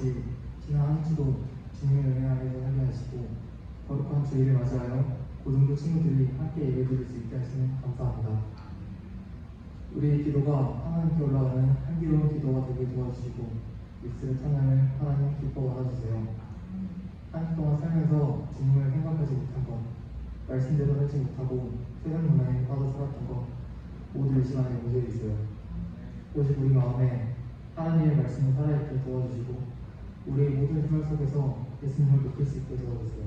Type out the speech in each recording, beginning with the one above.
같이 지난 한 주도 주님의 은혜 안에서 살게 하시고 거룩한 주일을 맞이하여 고등부 친구들이 함께 예배드릴 수 있게 하시면 감사합니다. 우리의 기도가 하나님께 올라가는 향기로운 기도가 되게 도와주시고 입술의 찬양을 하나님 기뻐 받아주세요. 한 주 동안 살면서 주님을 생각하지 못한 것, 말씀대로 살지 못하고 세상 문화에 빠져 살았던 것 모두 이 시간에 모여있어요. 오직 우리 마음에 하나님의 말씀을 살아있게 도와주시고 우리의 모든 생활 속에서 예수님을 느낄 수 있게 도와주세요.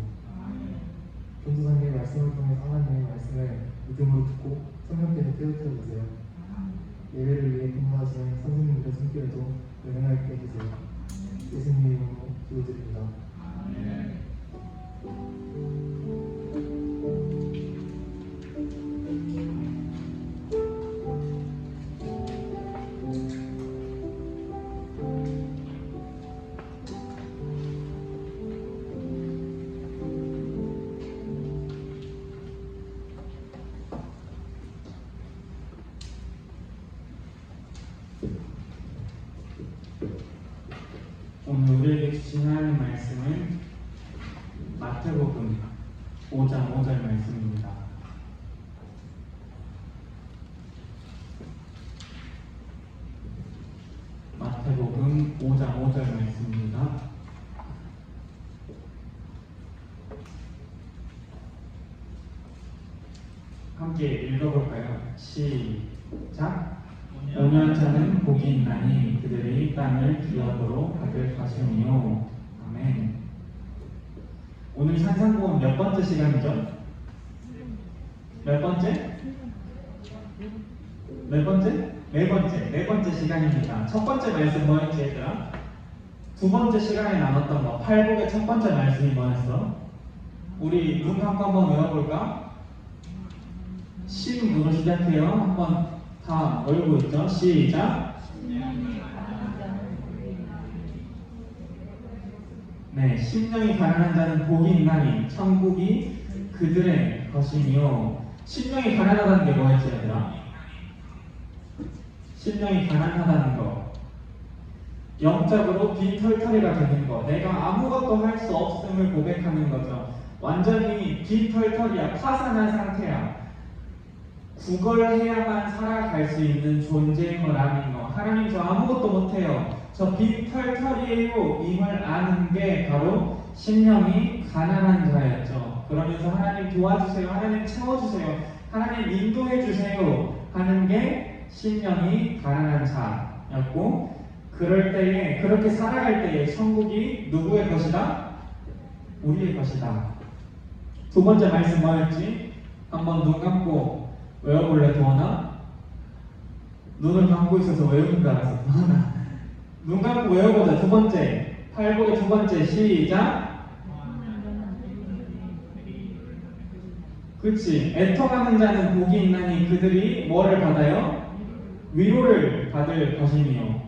전도사님의 말씀을 통해 하나님의 말씀을 믿음으로 듣고 성령께서 깨우쳐 주세요. 예배를 위해 근무하시는 선생님들의 손길에도 은혜하게 해주세요. 예수님의 이름으로 기도드립니다. 오늘 우리에게 주신 하나님 말씀은 마태복음 5장 5절 말씀입니다. 마태복음 5장 5절 말씀입니다. 함께 읽어볼까요? 시작! 온유한 복이 있나니 그들이 땅을 기업으로 받을 것이니요. 아멘. 오늘 산상보험 몇 번째 시간이죠? 몇 번째? 몇 번째? 네 번째 시간입니다. 첫 번째 말씀 뭐였지 얘들아? 두 번째 시간에 나눴던 거 팔복의 첫 번째 말씀이 뭐였어? 우리 눈 감고 한번 외워볼까? 심으로 시작해요. 한번 다 외우고 있죠? 시작! 네, 심령이 가난한 자는 복이 있나니 천국이 그들의 것이니요. 심령이 가난하다는 게 뭐였지 얘들아? 심령이 가난하다는 거, 영적으로 빈털터리가 되는 거, 내가 아무것도 할 수 없음을 고백하는 거죠. 완전히 빈털터리야, 파산한 상태야. 구걸해야만 살아갈 수 있는 존재인 거라는 거. 하나님 저 아무것도 못해요, 저 빈털터리예요 임을 아는 게 바로 심령이 가난한 자였죠. 그러면서 하나님 도와주세요, 하나님 채워주세요, 하나님 인도해주세요 하는 게 심령이 가난한 자였고, 그럴 때에 그렇게 살아갈 때에 천국이 누구의 것이다? 우리의 것이다. 두 번째 말씀 뭐였지? 한번 눈 감고 외워볼래 도원아? 눈을 감고 있어서 외우는 줄 알았어. 눈 감고 외워보자. 두 번째 팔복의 두 번째 시작. 그치, 애통하는 자는 복이 있나니 그들이 뭐를 받아요? 위로를 받을 것이니요.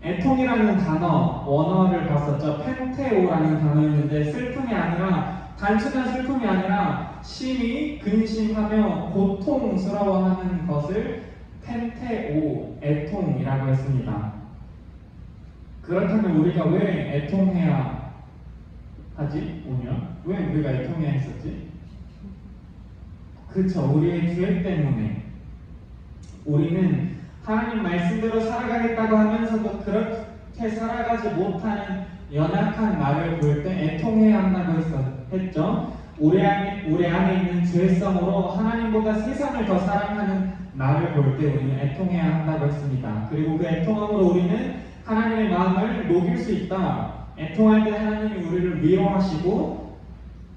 애통이라는 단어 원어를 봤었죠. 펜테오라는 단어였는데 슬픔이 아니라, 단순한 슬픔이 아니라 심히 근심하며 고통스러워하는 것을 펜테오, 애통이라고 했습니다. 그렇다면 우리가 왜 애통해야 하지? 오늘 왜 우리가 애통해야 했었지? 그쵸, 우리의 죄 때문에. 우리는 하나님 말씀대로 살아가겠다고 하면서도 그렇게 살아가지 못하는 연약한 나를 볼 때 애통해야 한다고 했죠. 우리 안에 있는 죄성으로 하나님보다 세상을 더 사랑하는 나를 볼 때 우리는 애통해야 한다고 했습니다. 그리고 그 애통함으로 우리는 하나님의 마음을 녹일 수 있다. 애통할 때 하나님이 우리를 위로하시고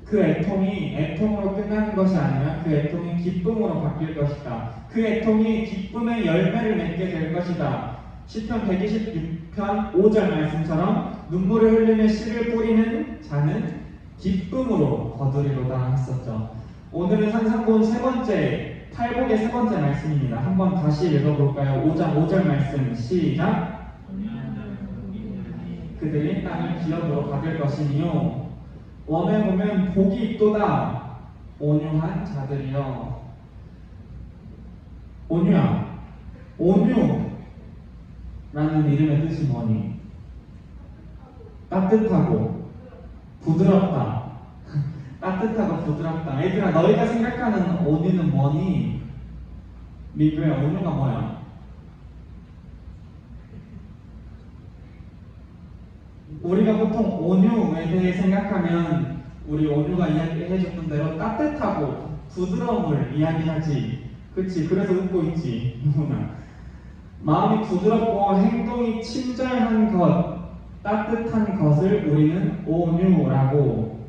그 애통이 애통으로 끝나는 것이 아니라 그 애통이 기쁨으로 바뀔 것이다. 그 애통이 기쁨의 열매를 맺게 될 것이다. 시편 126편 5절 말씀처럼 눈물을 흘리며 씨를 뿌리는 자는 기쁨으로 거두리로다 했었죠. 오늘은 산상보험 세 번째, 팔복의 세 번째 말씀입니다. 한번 다시 읽어볼까요? 5장 5절 말씀 시작. 그들이 땅을 기업으로 받을 것이니요. 웜에 보면 복이 있도다 온유한 자들이여. 온유함, 온유라는 이름의 뜻이 뭐니? 따뜻하고 부드럽다. 따뜻하고 부드럽다. 얘들아, 너희가 생각하는 온유는 뭐니? 미규야, 온유가 뭐야? 우리가 보통 온유에 대해 생각하면 우리 온유가 이야기해줬던 대로 따뜻하고 부드러움을 이야기하지. 그치? 그래서 웃고 있지. 누구나. 마음이 부드럽고 행동이 친절한 것, 따뜻한 것을 우리는 온유라고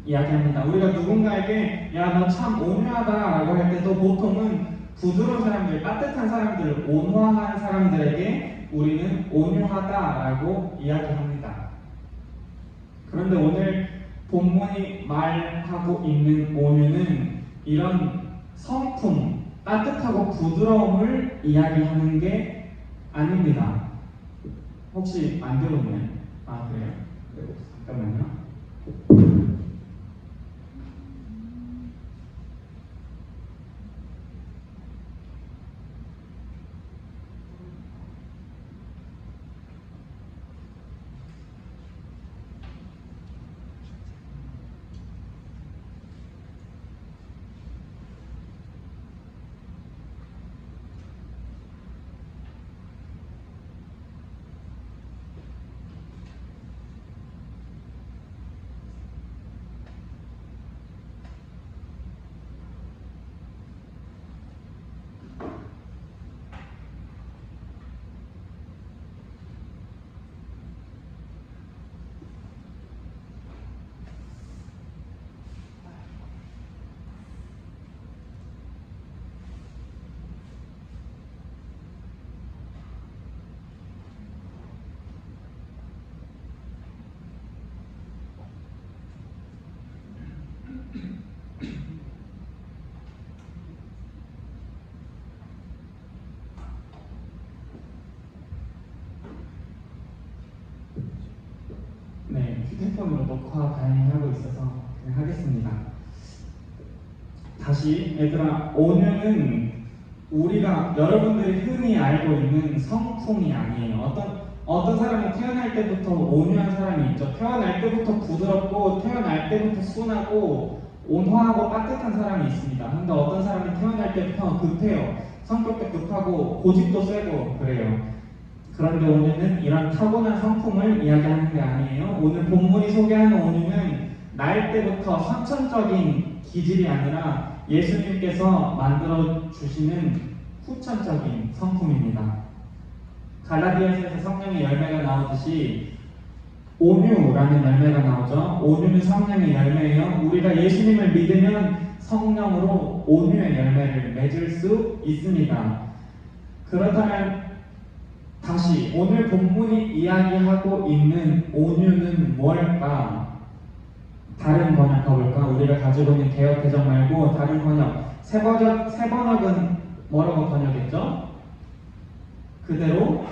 이야기합니다. 우리가 누군가에게 야, 너 참 온유하다라고 할 때도 보통은 부드러운 사람들, 따뜻한 사람들, 온화한 사람들에게 우리는 온유하다라고 이야기합니다. 그런데 오늘 본문이 말하고 있는 온유는 이런 성품, 따뜻하고 부드러움을 이야기하는 게 아닙니다. 혹시 안 들었나요? 아, 그래요? 잠깐만요. 네, 휴대폰으로 녹화 다행히 하고 있어서 그냥 하겠습니다. 다시 얘들아, 온유는 우리가 여러분들이 흔히 알고 있는 성품이 아니에요. 어떤 사람은 태어날 때부터 온유한 사람이 있죠. 태어날 때부터 부드럽고 태어날 때부터 순하고 온화하고 따뜻한 사람이 있습니다. 근데 어떤 사람은 태어날 때부터 급해요. 성격도 급하고 고집도 세고 그래요. 그런데 온유는 이런 타고난 성품을 이야기하는 게 아니에요. 오늘 본문이 소개하는 온유는 날 때부터 선천적인 기질이 아니라 예수님께서 만들어 주시는 후천적인 성품입니다. 갈라디아서에서 성령의 열매가 나오듯이 온유라는 열매가 나오죠. 온유는 성령의 열매예요. 우리가 예수님을 믿으면 성령으로 온유의 열매를 맺을 수 있습니다. 그렇다면 다시 오늘 본문이 이야기하고 있는 온유는 뭘까? 다른 번역 가볼까? 우리가 가지고 있는 개역 개정 말고 다른 번역. 새 번역은 뭐라고 번역했죠? 그대로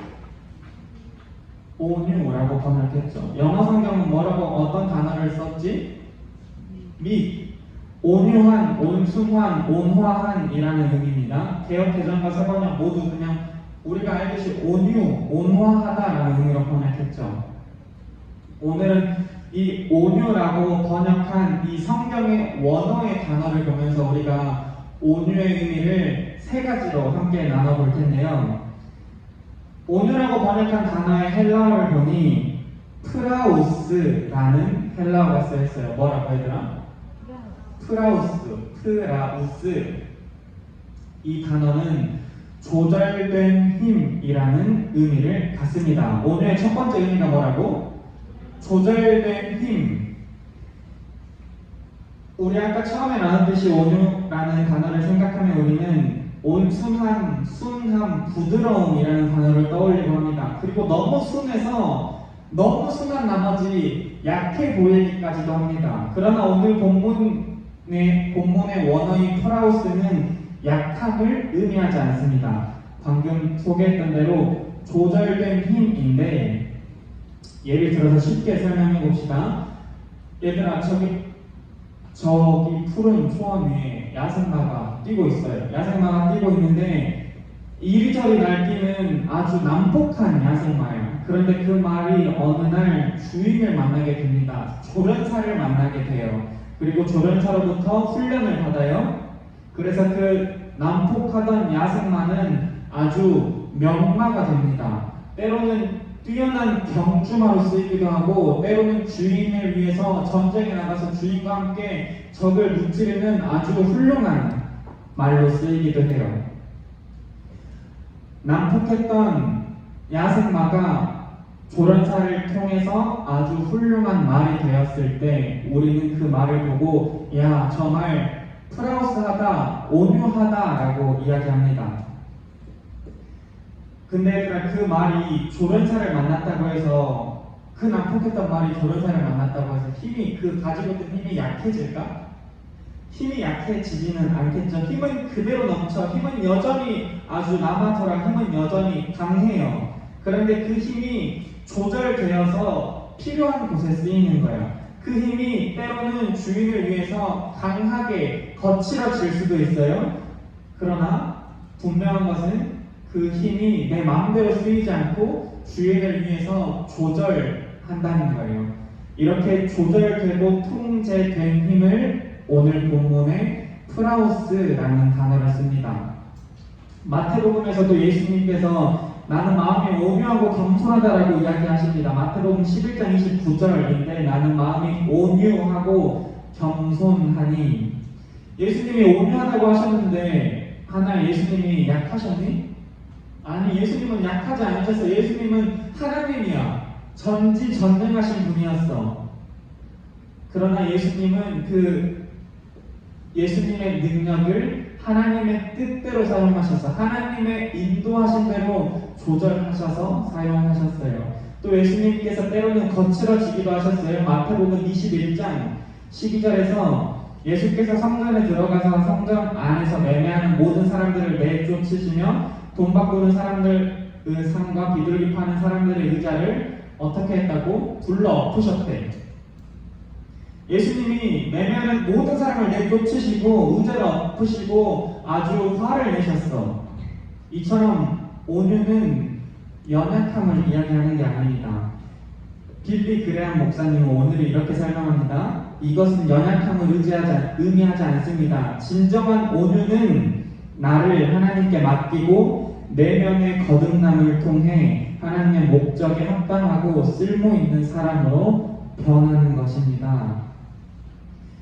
온유라고 번역했죠. 영어 성경은 뭐라고 어떤 단어를 썼지? 미. 온유한, 온순한, 온화한이라는 의미입니다. 개역 개정과 새 번역 모두 그냥 우리가 알듯이 온유, 온화하다라는 의미로 번역했죠. 오늘은 이 온유라고 번역한 이 성경의 원어의 단어를 보면서 우리가 온유의 의미를 세 가지로 함께 나눠볼 텐데요. 온유라고 번역한 단어의 헬라어를 보니 프라우스라는 헬라어가 쓰여있어요. 뭐라고 얘들아? 프라우스. 이 단어는 조절된 힘이라는 의미를 갖습니다. 온유의 첫 번째 의미가 뭐라고? 조절된 힘. 우리 아까 처음에 나눴듯이 온유라는 단어를 생각하면 우리는 온순한, 순함, 부드러움이라는 단어를 떠올리고 합니다. 그리고 너무 순해서 너무 순한 나머지 약해 보이기까지도 합니다. 그러나 오늘 본문의 원어인 프라우스는 약함을 의미하지 않습니다. 방금 소개했던 대로 조절된 힘인데 예를 들어서 쉽게 설명해 봅시다. 얘들아, 저기 푸른 초원 위에 야생마가 뛰고 있어요. 야생마가 뛰고 있는데 이리저리 날뛰는 아주 난폭한 야생마예요. 그런데 그 말이 어느 날 주인을 만나게 됩니다. 조련사를 만나게 돼요. 그리고 조련사로부터 훈련을 받아요. 그래서 그 난폭하던 야생마는 아주 명마가 됩니다. 때로는 뛰어난 경주마로 쓰이기도 하고, 때로는 주인을 위해서 전쟁에 나가서 주인과 함께 적을 무찌르는 아주 훌륭한 말로 쓰이기도 해요. 난폭했던 야생마가 조련사를 통해서 아주 훌륭한 말이 되었을 때 우리는 그 말을 보고 야, 저 말 프라우스하다, 온유하다라고 이야기합니다. 근데 그 말이 조련사를 만났다고 해서, 그 난폭했던 말이 조련사를 만났다고 해서 힘이, 그 가지고 있던 힘이 약해질까? 힘이 약해지지는 않겠죠. 힘은 그대로 넘쳐. 힘은 여전히 아주 남아토라. 힘은 여전히 강해요. 그런데 그 힘이 조절되어서 필요한 곳에 쓰이는 거예요. 그 힘이 때로는 주인을 위해서 강하게 거칠어질 수도 있어요. 그러나 분명한 것은 그 힘이 내 마음대로 쓰이지 않고 주인을 위해서 조절한다는 거예요. 이렇게 조절되고 통제된 힘을 오늘 본문에 프라우스라는 단어를 씁니다. 마태복음에서도 예수님께서 나는 마음이 온유하고 겸손하다라고 이야기하십니다. 마태복음 11장 29절인데 나는 마음이 온유하고 겸손하니, 예수님이 온유하다고 하셨는데 하나 예수님이 약하셨니? 아니, 예수님은 약하지 않으셨어. 예수님은 하나님이야. 전지전능하신 분이었어. 그러나 예수님은 예수님의 능력을 하나님의 뜻대로 사용하셔서 하나님의 인도하신 대로 조절하셔서 사용하셨어요. 또 예수님께서 때로는 거칠어지기도 하셨어요. 마태복음 21장 12절에서 예수께서 성전에 들어가서 성전 안에서 매매하는 모든 사람들을 내쫓으시며 돈 바꾸는 사람들 그 상과 비둘기 파는 사람들의 의자를 어떻게 했다고? 불러 엎으셨대. 예수님이 매매하는 모든 사람을 내쫓으시고 의자를 엎으시고 아주 화를 내셨어. 이처럼 온유는 연약함을 이야기하는 게 아닙니다. 빌리 그레함 목사님은 오늘 이렇게 설명합니다. 이것은 연약함을 의미하지 않습니다. 진정한 온유는 나를 하나님께 맡기고 내면의 거듭남을 통해 하나님의 목적에 합당하고 쓸모있는 사람으로 변하는 것입니다.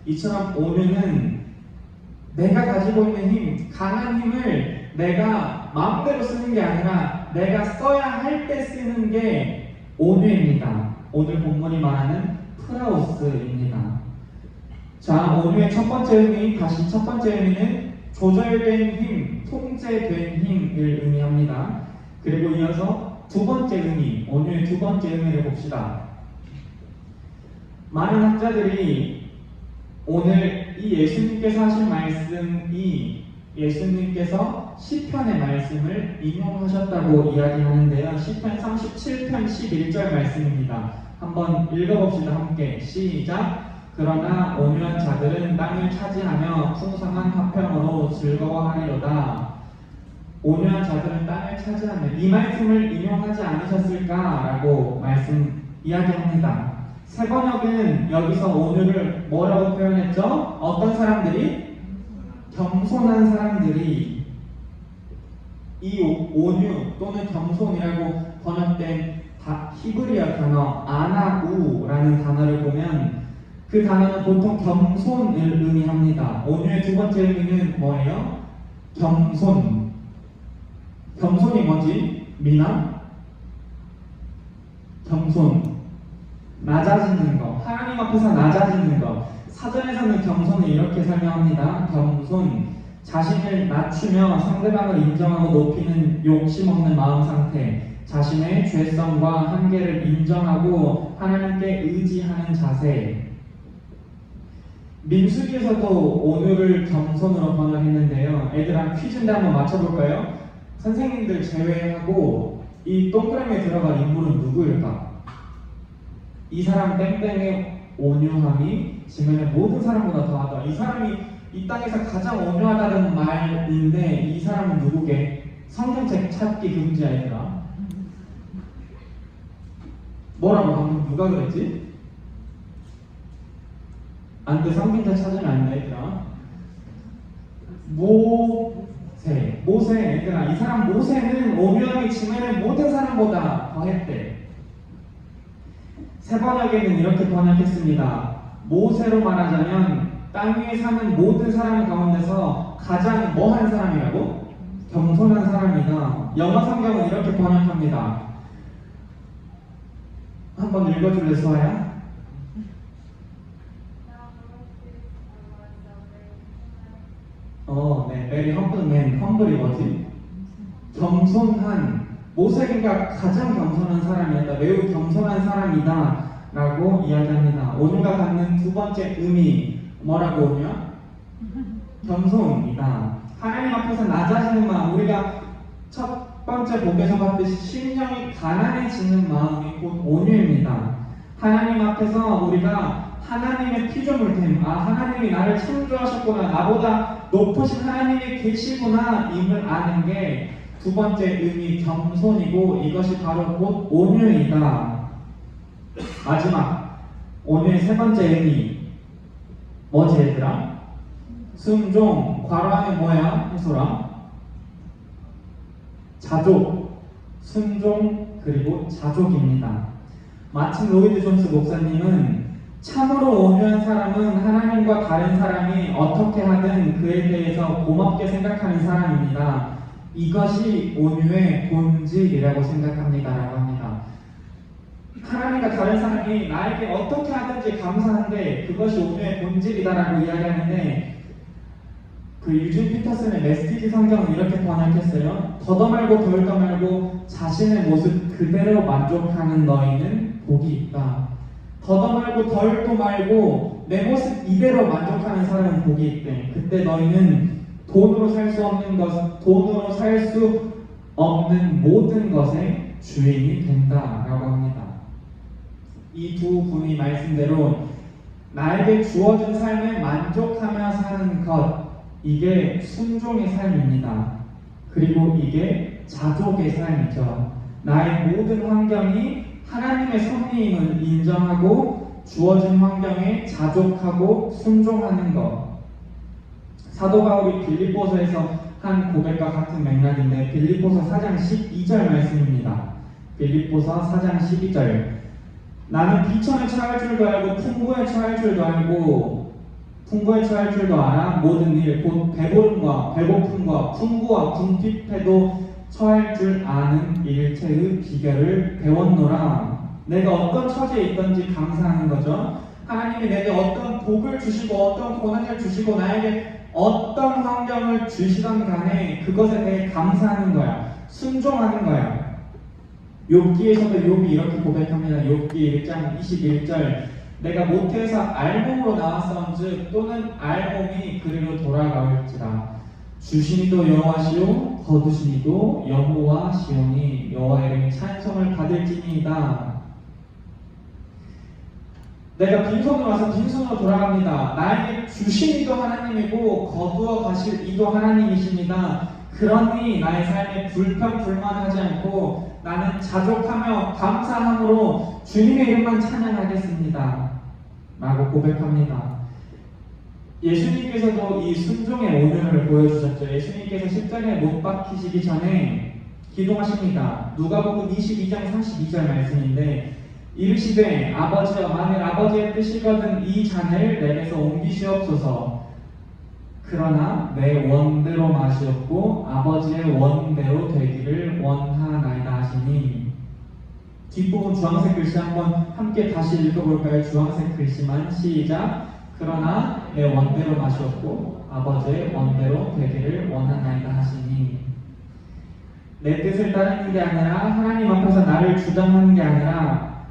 이처럼 온유는 내가 가지고 있는 힘, 강한 힘을 내가 마음대로 쓰는 게 아니라 내가 써야 할 때 쓰는 게 온유입니다. 오늘 본문이 말하는 프라우스입니다. 자, 온유의 첫 번째 의미, 다시 첫 번째 의미는 조절된 힘, 통제된 힘을 의미합니다. 그리고 이어서 두 번째 의미, 온유의 두 번째 의미를 봅시다. 많은 학자들이 오늘 이 예수님께서 하신 말씀이 예수님께서 시편의 말씀을 인용하셨다고 이야기하는데요. 시편 37편 11절 말씀입니다. 한번 읽어봅시다. 함께 시작. 그러나 온유한 자들은 땅을 차지하며 풍성한 화평으로 즐거워하리로다. 온유한 자들은 땅을 차지하며, 이 말씀을 인용하지 않으셨을까라고 이야기합니다. 세 번역은 여기서 온유를 뭐라고 표현했죠? 어떤 사람들이? 겸손한 사람들이. 이 온유 또는 겸손이라고 번역된 히브리어 단어 아나우라는 단어를 보면 그 단어는 보통 겸손을 의미합니다. 온유의 두 번째 의미는 뭐예요? 겸손. 겸손이 뭐지? 미나? 겸손. 낮아지는 거, 하나님 앞에서 낮아지는 거. 사전에서는 겸손을 이렇게 설명합니다. 겸손, 자신을 낮추며 상대방을 인정하고 높이는 욕심 없는 마음 상태, 자신의 죄성과 한계를 인정하고 하나님께 의지하는 자세. 민수기에서도 온유를 겸손으로 번역했는데요. 애들아, 퀴즈인데 한번 맞춰볼까요? 선생님들 제외하고 이 동그라미에 들어갈 인물은 누구일까? 이 사람 땡땡의 온유함이 지면의 모든 사람보다 더하다. 이 사람이 이 땅에서 가장 온유하다는 말인데 이 사람은 누구게? 성경책 찾기 금지 아니더라. 뭐라고 방금 누가 그랬지? 안돼 성빈자 찾으면 안 돼, 얘들아. 모세 얘들아, 이 사람 모세는 오묘하게 지면의 모든 사람보다 더했대. 세 번역에는 이렇게 번역했습니다. 모세로 말하자면 땅 위에 사는 모든 사람 가운데서 가장 뭐한 사람이라고? 겸손한 사람이다. 영어 성경은 이렇게 번역합니다. 한번 읽어줄래, 수아야? 네, very humble man. humble이 뭐지? 겸손한. 모세가 가장 겸손한 사람이었다. 매우 겸손한 사람이다. 라고 이야기합니다. 오늘과 갖는 두 번째 의미 뭐라고 오냐? 겸손이다. 하나님 앞에서 낮아지는 마음, 우리가 첫 번째 복에서 봤듯이 심령이 가난해지는 마음이 곧 온유입니다. 하나님 앞에서 우리가 하나님의 피조물됨, 하나님이 나를 창조하셨구나, 나보다 높으신 하나님이 계시구나 임을 아는 게 두 번째 의미 겸손이고, 이것이 바로 곧 온유이다. 마지막 온유의 세 번째 의미 뭐지, 얘들아? 순종. 괄호 안에 뭐야, 해소라? 자족. 순종 그리고 자족입니다. 마틴 로이드 존스 목사님은 참으로 온유한 사람은 하나님과 다른 사람이 어떻게 하든 그에 대해서 고맙게 생각하는 사람입니다. 이것이 온유의 본질이라고 생각합니다. 라고 합니다. 하나님과 다른 사람이 나에게 어떻게 하든지 감사한데 그것이 온유의 본질이다라고 이야기하는데, 그 유진 피터슨의 메시지 성경은 이렇게 번역했어요. 더도 말고 덜도 말고 자신의 모습 그대로 만족하는 너희는 복이 있다. 더도 말고 덜도 말고 내 모습 이대로 만족하는 사람은 복이 있대. 그때 너희는 돈으로 살 수 없는 것, 돈으로 살 수 없는 모든 것의 주인이 된다라고 합니다. 이 두 분이 말씀대로 나에게 주어진 삶에 만족하며 사는 것, 이게 순종의 삶입니다. 그리고 이게 자족의 삶이죠. 나의 모든 환경이 하나님의 섭리임을 인정하고 주어진 환경에 자족하고 순종하는 것. 사도 바울이 빌립보서에서 한 고백과 같은 맥락인데, 빌립보서 4장 12절 말씀입니다. 빌립보서 4장 12절. 나는 비천에 처할 줄도 알고 풍부에 처할 줄도 알고, 풍부에 처할 줄도 알아 모든 일 곧 배부름과 배고픔과 풍부와 궁핍해도 처할 줄 아는 일체의 비결을 배웠노라. 내가 어떤 처지에 있든지 감사하는 거죠. 하나님이 내게 어떤 복을 주시고 어떤 고난을 주시고 나에게 어떤 환경을 주시던 간에 그것에 대해 감사하는 거야. 순종하는 거야. 욥기에서도 욥이 이렇게 고백합니다. 욥기 1장 21절. 내가 모태에서 알몸으로 나왔사온즉 또는 알몸이 그리로 돌아가올지라. 주시니도 여호와시오 거두시니도 여호와시오니 여호와 이름이 찬송을 받을지니이다. 내가 빈손으로 와서 빈손으로 돌아갑니다. 나에게 주시니도 하나님이고 거두어 가실 이도 하나님이십니다. 그러니 나의 삶에 불평불만하지 않고 나는 자족하며 감사함으로 주님의 이름만 찬양하겠습니다. 라고 고백합니다. 예수님께서도 이 순종의 온유를 보여주셨죠. 예수님께서 십자가에 못 박히시기 전에 기도하십니다. 누가복음 22장 32절 말씀인데, 이르시되 아버지여 만일 아버지의 뜻이거든 이 잔을 내게서 옮기시옵소서. 그러나 내 원대로 마시옵고 아버지의 원대로 되기를 원하나이다 하시니. 뒷부분 주황색 글씨 한번 함께 다시 읽어볼까요? 주황색 글씨만 시작. 그러나 내 원대로 마시옵고 아버지의 원대로 되기를 원하나이다 하시니. 내 뜻을 따르는 게 아니라 하나님 앞에서 나를 주장하는 게 아니라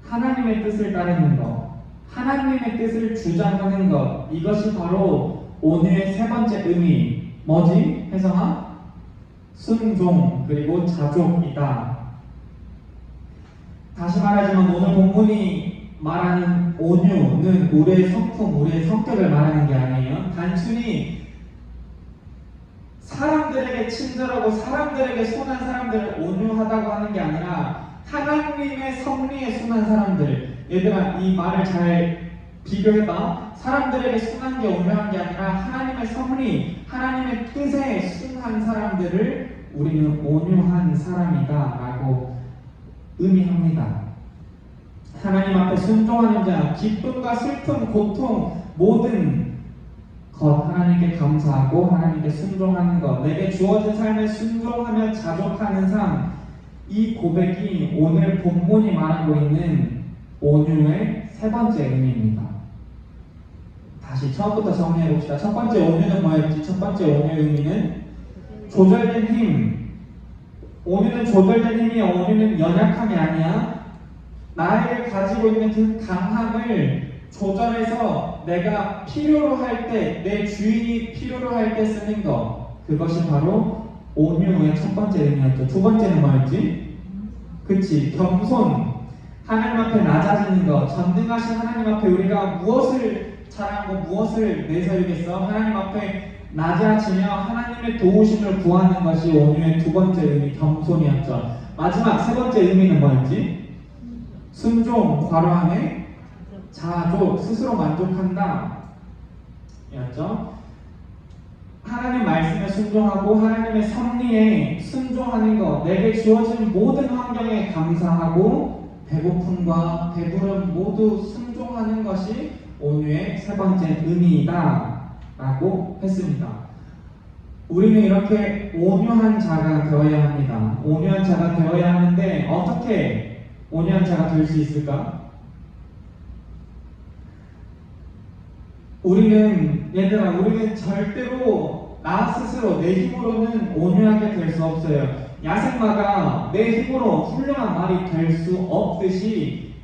하나님의 뜻을 따르는 것, 하나님의 뜻을 주장하는 것, 이것이 바로 온유의 세 번째 의미. 뭐지? 혜성아? 순종 그리고 자족이다. 다시 말하지만 오늘 본문이 말하는 온유는 우리의 성품, 우리의 성격을 말하는 게 아니에요. 단순히 사람들에게 친절하고 사람들에게 선한 사람들을 온유하다고 하는 게 아니라 하나님의 섭리에 순한 사람들. 얘들아, 이 말을 잘 비교해봐. 사람들에게 순한 게 온유한 게 아니라 하나님의 섭리, 하나님의 뜻에 순한 사람들을 우리는 온유한 사람이다 라고 의미합니다. 하나님 앞에 순종하는 자, 기쁨과 슬픔, 고통, 모든 것 하나님께 감사하고 하나님께 순종하는 것, 내게 주어진 삶에 순종하며 자족하는 삶, 이 고백이 오늘 본문이 말하고 있는 온유의 세 번째 의미입니다. 다시 처음부터 정리해 봅시다. 첫 번째 온유는 뭐였지? 첫 번째 온유의 의미는 조절된 힘. 온유는 조절된 힘이야. 온유는 연약함이 아니야. 나에게 가지고 있는 그 강함을 조절해서 내가 필요로 할 때, 내 주인이 필요로 할 때 쓰는 것, 그것이 바로 온유의 첫 번째 의미였죠. 두 번째는 뭐였지? 그치, 겸손. 하나님 앞에 낮아지는 것, 전능하신 하나님 앞에 우리가 무엇을 잘하고 무엇을 내세우겠어? 하나님 앞에 낮아지며 하나님의 도우심을 구하는 것이 온유의 두 번째 의미, 겸손이었죠. 마지막 세 번째 의미는 뭐였지? 순종, 괄호 안에 자족, 스스로 만족한다 였죠. 하나님 말씀에 순종하고 하나님의 섭리에 순종하는 것, 내게 주어진 모든 환경에 감사하고 배고픔과 배부름 모두 순종하는 것이 온유의 세 번째 의미이다 라고 했습니다. 우리는 이렇게 온유한 자가 되어야 합니다. 온유한 자가 되어야 하는데 어떻게 온유한 자가 될 수 있을까? 우리는 절대로 나 스스로 내 힘으로는 온유하게 될 수 없어요. 야생마가 내 힘으로 훌륭한 말이 될 수 없듯이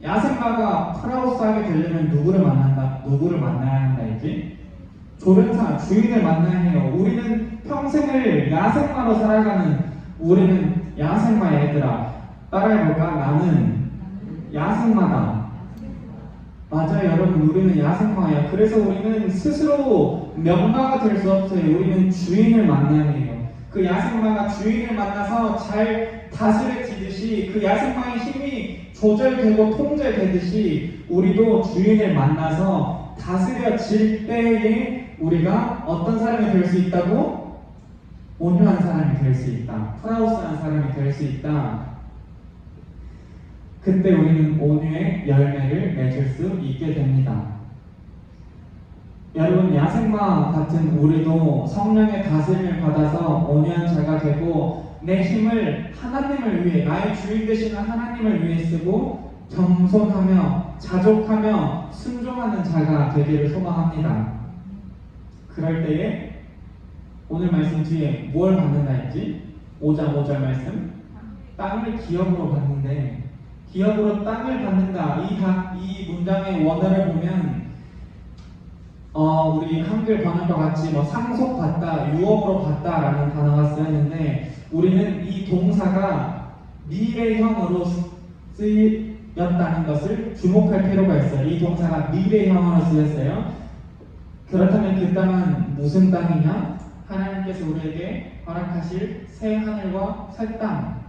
야생마가 프라우스하게 되려면 누구를 만나야 한다 이지? 조련사, 주인을 만나야 해요. 우리는 평생을 야생마로 살아가는 우리는 야생마 얘들아. 따라해볼까? 나는 야생마다. 맞아요, 여러분. 우리는 야생마예요. 그래서 우리는 스스로 명마가 될 수 없어요. 우리는 주인을 만나야 해요. 그 야생마가 주인을 만나서 잘 다스려지듯이 그 야생마의 힘이 조절되고 통제되듯이 우리도 주인을 만나서 다스려질 때에 우리가 어떤 사람이 될 수 있다고? 온유한 사람이 될 수 있다. 프라우스한 사람이 될 수 있다. 그때 우리는 온유의 열매를 맺을 수 있게 됩니다. 여러분, 야생마 같은 우리도 성령의 다스림을 받아서 온유한 자가 되고 내 힘을 하나님을 위해, 나의 주인 되시는 하나님을 위해 쓰고 겸손하며 자족하며 순종하는 자가 되기를 소망합니다. 그럴 때에 오늘 말씀 뒤에 뭘 받는다 했지? 5절 말씀, 땅을 기업으로 받는데, 기업으로 땅을 받는다. 이 문장의 원어를 보면 우리 한글 번역과 같이 상속받다, 유업으로 받다라는 단어가 쓰였는데 우리는 이 동사가 미래형으로 쓰였다는 것을 주목할 필요가 있어요. 이 동사가 미래형으로 쓰였어요. 그렇다면 그 땅은 무슨 땅이냐? 하나님께서 우리에게 허락하실 새 하늘과 새 땅,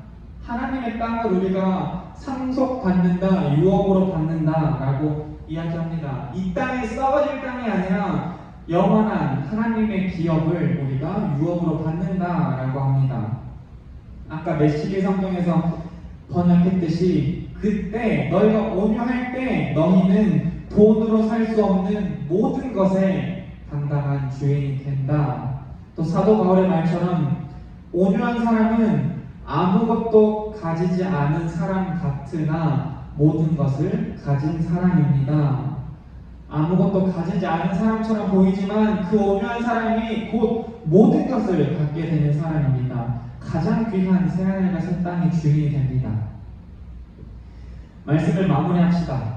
하나님의 땅을 우리가 상속받는다, 유업으로 받는다라고 이야기합니다. 이 땅이 썩어질 땅이 아니라 영원한 하나님의 기업을 우리가 유업으로 받는다라고 합니다. 아까 메시지 성경에서 번역했듯이 그때 너희가 온유할 때 너희는 돈으로 살 수 없는 모든 것에 당당한 주인이 된다. 또 사도 바울의 말처럼 온유한 사람은 아무것도 가지지 않은 사람 같으나 모든 것을 가진 사람입니다. 아무것도 가지지 않은 사람처럼 보이지만 그 온유한 사람이 곧 모든 것을 갖게 되는 사람입니다. 가장 귀한 새하늘과 새 땅의 주인이 됩니다. 말씀을 마무리합시다.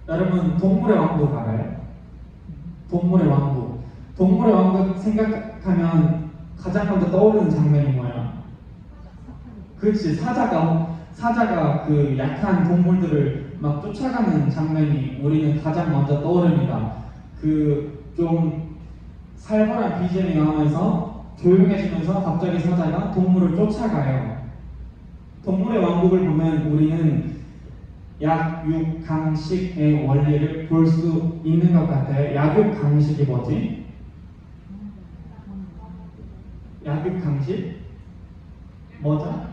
여러분, 동물의 왕국 알아요? 동물의 왕국. 동물의 왕국 생각하면 가장 먼저 떠오르는 장면이 뭐야? 그렇지, 사자가 그 약한 동물들을 막 쫓아가는 장면이 우리는 가장 먼저 떠오릅니다. 그 좀 살벌한 BGM이 나오면서 조용해지면서 갑자기 사자가 동물을 쫓아가요. 동물의 왕국을 보면 우리는 약육강식의 원리를 볼 수 있는 것 같아요. 약육강식이 뭐지? 약육강식? 뭐죠?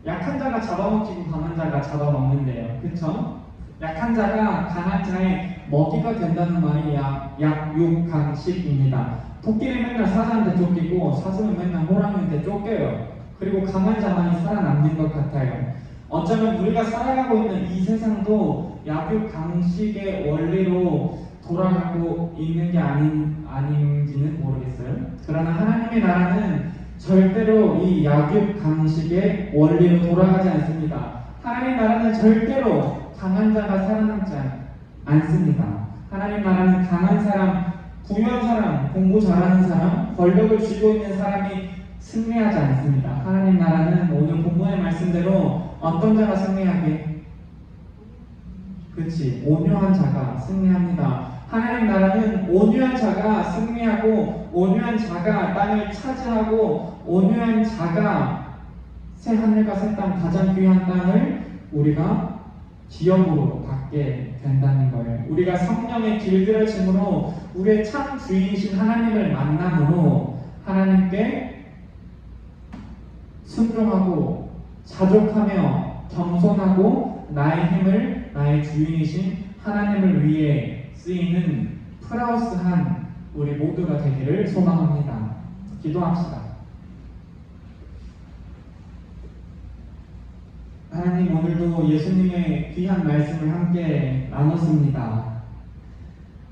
약한 자가 잡아먹히고 강한 자가 잡아먹는데요. 그쵸? 약한 자가 강한 자의 먹이가 된다는 말이 약육강식입니다. 토끼는 맨날 사자한테 쫓기고 사슴은 맨날 호랑이한테 쫓겨요. 그리고 강한 자만이 살아남는 것 같아요. 어쩌면 우리가 살아가고 있는 이 세상도 약육강식의 원리로 돌아가고 있는 게 아닌지는 모르겠어요. 그러나 하나님의 나라는 절대로 이 약육강식의 원리로 돌아가지 않습니다. 하나님 나라는 절대로 강한 자가 살아남지 않습니다. 하나님 나라는 강한 사람, 부유한 사람, 공부 잘하는 사람, 권력을 쥐고 있는 사람이 승리하지 않습니다. 하나님 나라는 오늘 본문의 말씀대로 어떤 자가 승리하게? 그렇지, 온유한 자가 승리합니다. 하나님 나라는 온유한 자가 승리하고 온유한 자가 땅을 차지하고 온유한 자가 새 하늘과 새 땅, 가장 귀한 땅을 우리가 기업으로 받게 된다는 거예요. 우리가 성령의 길들여짐으로 우리의 참 주인이신 하나님을 만남으로 하나님께 순종하고 자족하며 겸손하고 나의 힘을 나의 주인이신 하나님을 위해 쓰이는 프라우스한 우리 모두가 되기를 소망합니다. 기도합시다. 하나님, 오늘도 예수님의 귀한 말씀을 함께 나눴습니다.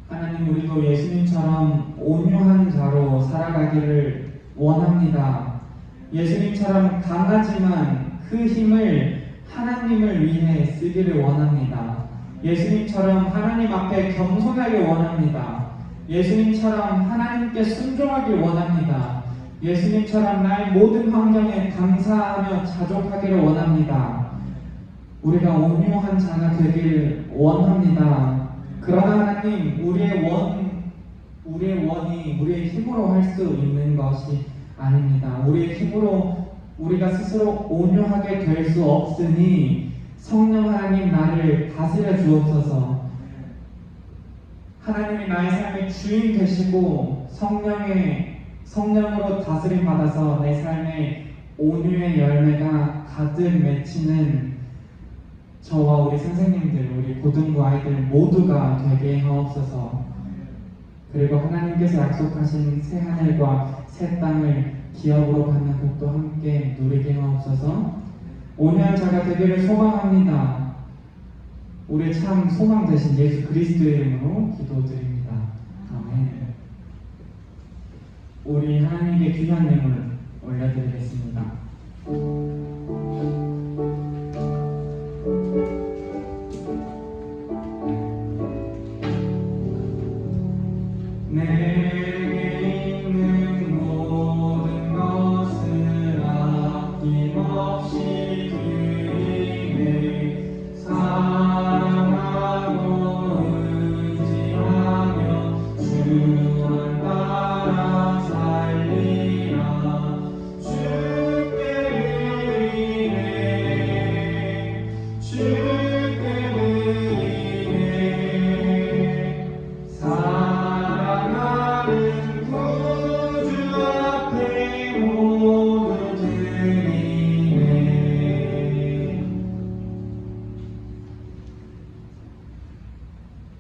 하나님, 우리도 예수님처럼 온유한 자로 살아가기를 원합니다. 예수님처럼 강하지만 그 힘을 하나님을 위해 쓰기를 원합니다. 예수님처럼 하나님 앞에 겸손하길 원합니다. 예수님처럼 하나님께 순종하길 원합니다. 예수님처럼 나의 모든 환경에 감사하며 자족하기를 원합니다. 우리가 온유한 자가 되길 원합니다. 그러나 하나님, 우리의 원이 우리의 힘으로 할 수 있는 것이 아닙니다. 우리의 힘으로 우리가 스스로 온유하게 될 수 없으니 성령 하나님, 나를 다스려 주옵소서. 하나님이 나의 삶의 주인 되시고 성령으로 다스림 받아서 내 삶에 온유의 열매가 가득 맺히는 저와 우리 선생님들, 우리 고등부 아이들 모두가 되게 하옵소서. 그리고 하나님께서 약속하신 새 하늘과 새 땅을 기업으로 받는 것도 함께 누리게 하옵소서. 온유한 자가 되기를 소망합니다. 우리 참 소망 되신 예수 그리스도의 이름으로 기도드립니다. 아멘. 우리 하나님께 귀한 예물 올려드리겠습니다. 내게 있는 모든 것을 아낌없이 드리네. 사랑하고 의지하며 주만 따라 살리라. 주께 드리네. 주께 드리네. 사랑하는 구주 앞에 모두 드리네.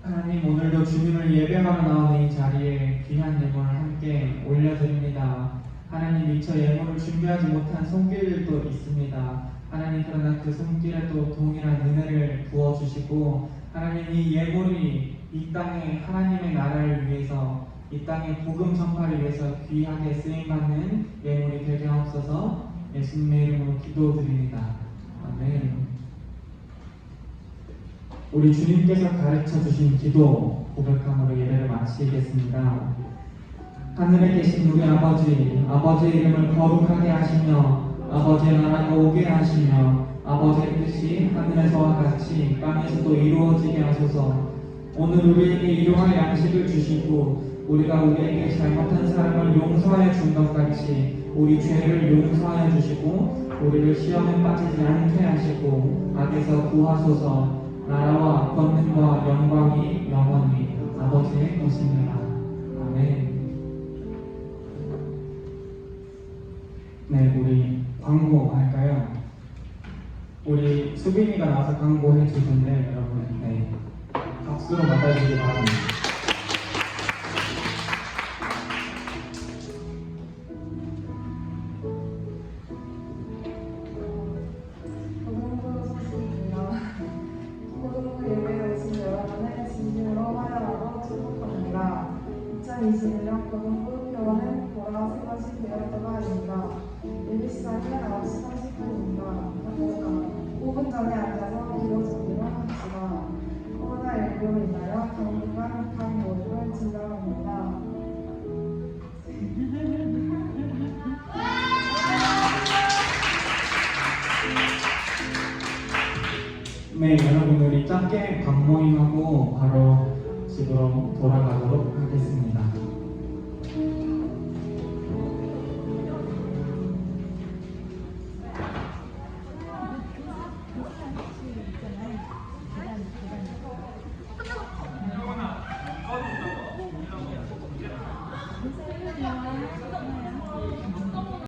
하나님, 오늘도 주님을 예배하러 나오는 이 자리에 귀한 예물을 함께 올려드립니다. 하나님, 미처 예물을 준비하지 못한 손길도 있습니다. 하나님, 그러나 그 손길에 또 동일한 은혜를 부어주시고 하나님, 이 예물이 이 땅에 하나님의 나라를 위해서, 이 땅의 복음 전파를 위해서 귀하게 쓰임받는 예물이 되게 하옵소서. 예수님의 이름으로 기도드립니다. 아멘. 우리 주님께서 가르쳐 주신 기도 고백함으로 예배를 마치겠습니다. 하늘에 계신 우리 아버지의 이름을 거룩하게 하시며 아버지의 나라가 오게 하시며 아버지의 뜻이 하늘에서와 같이 땅에서도 이루어지게 하소서. 오늘 우리에게 일용할 양식을 주시고 우리가 우리에게 잘못한 사람을 용서하여 준 것 같이 우리 죄를 용서하여 주시고 우리를 시험에 빠지지 않게 하시고 악에서 구하소서. 나라와 권능과 영광이 영원히 아버지의 것입니다. 아멘. 네, 우리 광고할까요? 우리 수빈이가 나와서 광고해 주는데 여러분, 네, 박수로 맞아주시기 바랍니다. 고등부 소식입니다. 고등부 예배에 오신 여러분을 진심으로 환영하고 축복합니다. 2021년 고등부 표어는 보라 새 것이 되었다가 아닙니다. 예배 시간은 9시 30분입니다. 5분 전에 앉아서 기도 준비를 합시다. 코로나19로 인하여 당분간 각 모임을 진행합니다. 네, 여러분 우리 짧게 밥 모임하고 바로 집으로 돌아가도록 하겠습니다.